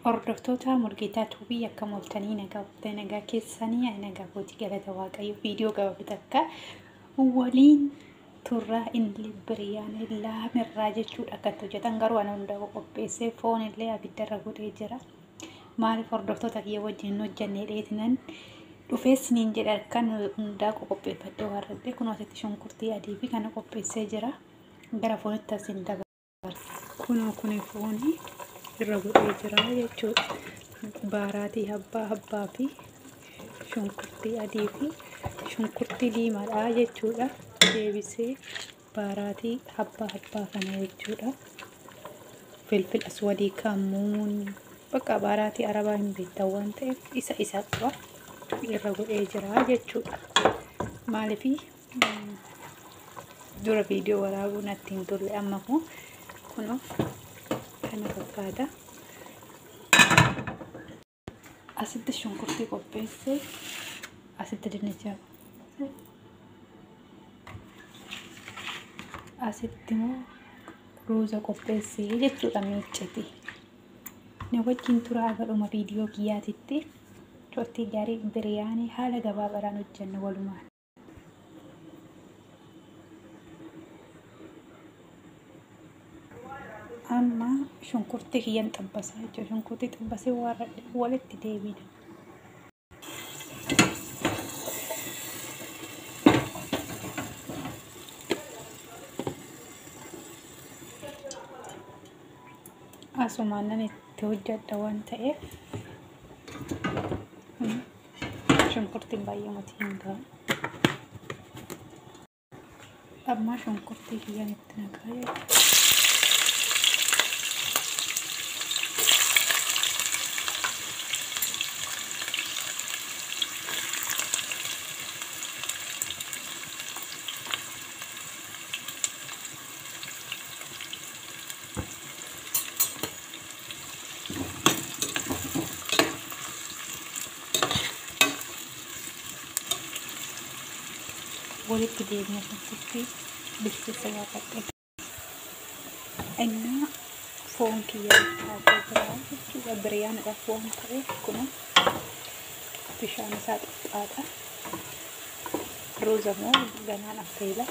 Hordoftoota Murgeetaa Tuubii akka mooltanii nagaa keessanii nagaa kooti galata waaqayyo viidiyoo gabaabaa takka waliin turraa inni biriyaan laamirraa jechuudha akka hojjetan garuu ana hundaa qopheessee foon illee abiddarra godhee jira. Maaliif hordoftoota kiyya wajjin hojjannee dheetinan dhufeessiniin jedha kan hundaa qopheeffadhee warradhe kun asitti shunkurtii adii fi kana qopheessee jira. Gara foonitti asin dabalaa kun foonii irra godhee jira jechuudha. Baaraatii habbaa fi shunkurtii adii fi shunkurtii diimaadha jechuudha. Deebisee baaraatii habbaa kana jechuudha. Filfil aswadii kamuun bakka baaraatii arabaa hin beektan waan ta'eef isa qaba irra godhee jira jechuudha. Maaliif dura viidiyoo waraabuu natti hin tolle amma kun kana fakkaata. Asitti shunkurtii qopheessee asitti dinnicha asitti immoo ruuza qopheessee jechuudha miiccati. Na wajjin turaa agaruma viidiyoo kiyyaatitti turtii gaarii biriyaanii haala gabaabaadhaan hojjenna walumaan. Amma shunkurtii kiyyan xabbasaa jechuudha. Shunkurtii xabbasee walitti deebina. Asumaan nan itti hojjedha waan ta'eef shunkurtiin baay'ee mati hin ta'u. Amma shunkurtii kiyyan itti naqaa jechuudha. walitti deemnee shunkurtii bilcheessa yaafadhe. Inni foon kiyya taatee jira jechuudha. Biriyaanidha foon ta'eef kun bishaan isaa xiqqaadha. Ruuza immoo ganaan affeela.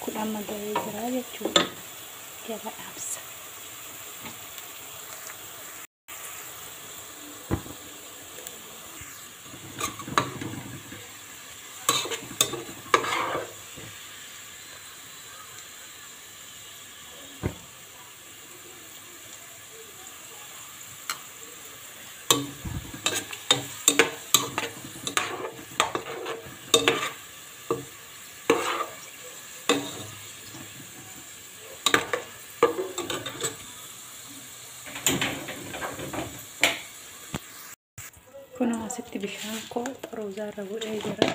Kun amma gahee jira jechuudha. Jala dhaabsa. Kun asitti bishaan koo ruuzaa irra godhee jira.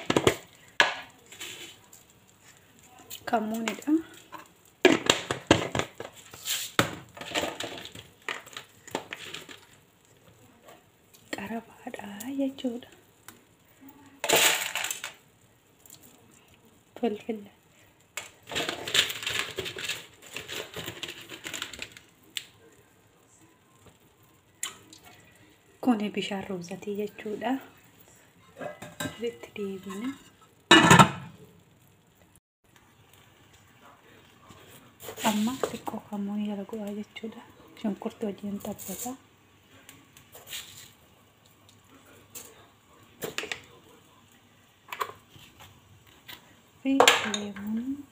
Kamuunidha. Qarabaadha jechuudha. Filfila. Kun bishaan ruuzatii jechuudha. Itti deebina. Amma xiqqoo kamuun jala godhaa jechuudha. Shunkurtii wajjin xabbasa. Fi leemuun.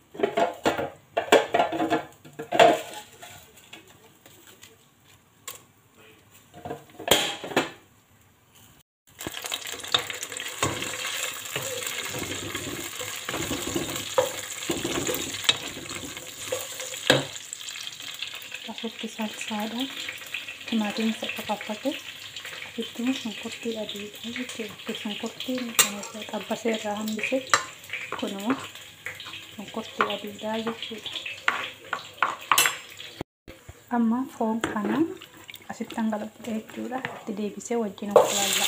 Asitti salsaadha. Timaatiin saffaqaffate. Asitti immoo shunkurtii adiidha jechuudha. Shunkurtiin kana xabbasee irraa hambise. Kunoo shunkurtii adiidha jechuudha. Amma foon kana asitti hangalaqxee jechuudha. Itti deebisee wajjin olaalla.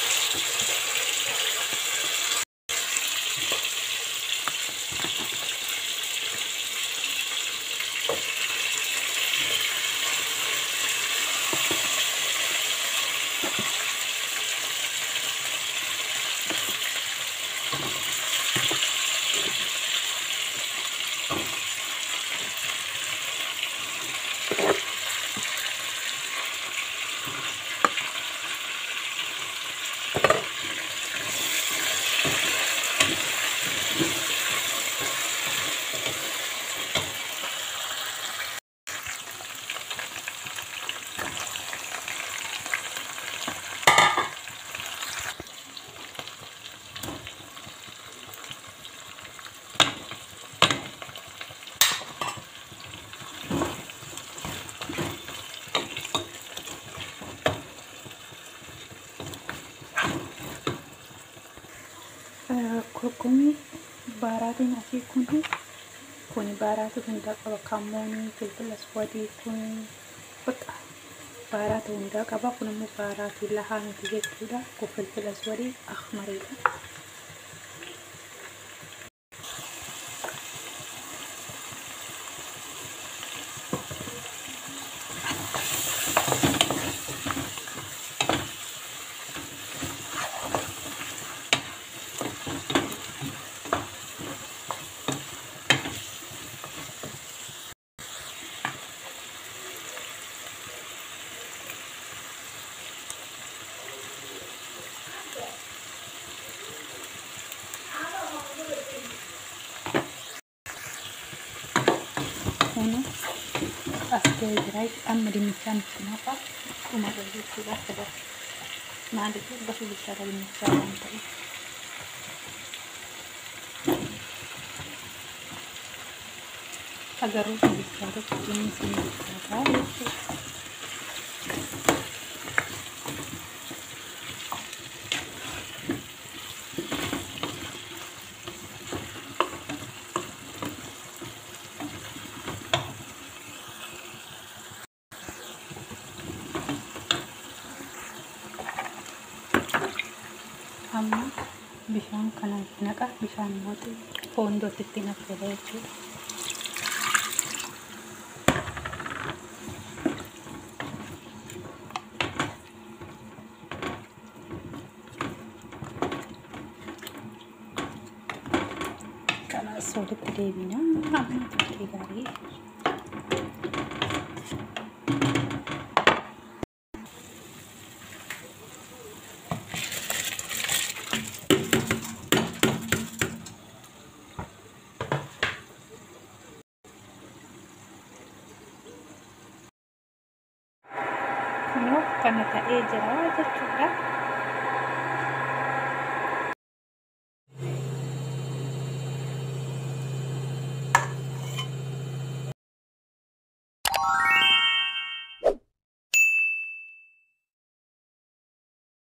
kurkumi baharaatiin asii kun baharaatuu hundaa qaba. Kammoonii, filfila aswadii kun bakka baharaata hundaa qaba. Kun immoo baharaatuu lahaa miti jechuudha. Kun filfila aswadii ahmariidha. Ini asli gerai amma dimichan kenapa cuma dari sudah ada nah itu baru bisa dari dimichan tadi agar bisa ini sini itu amma bishaan kana naqa bishaan mootu foondootti naqudha jechuudha. Kanas walitti deebina amma tokkee gaarii karena ta'ee jira jechuudha.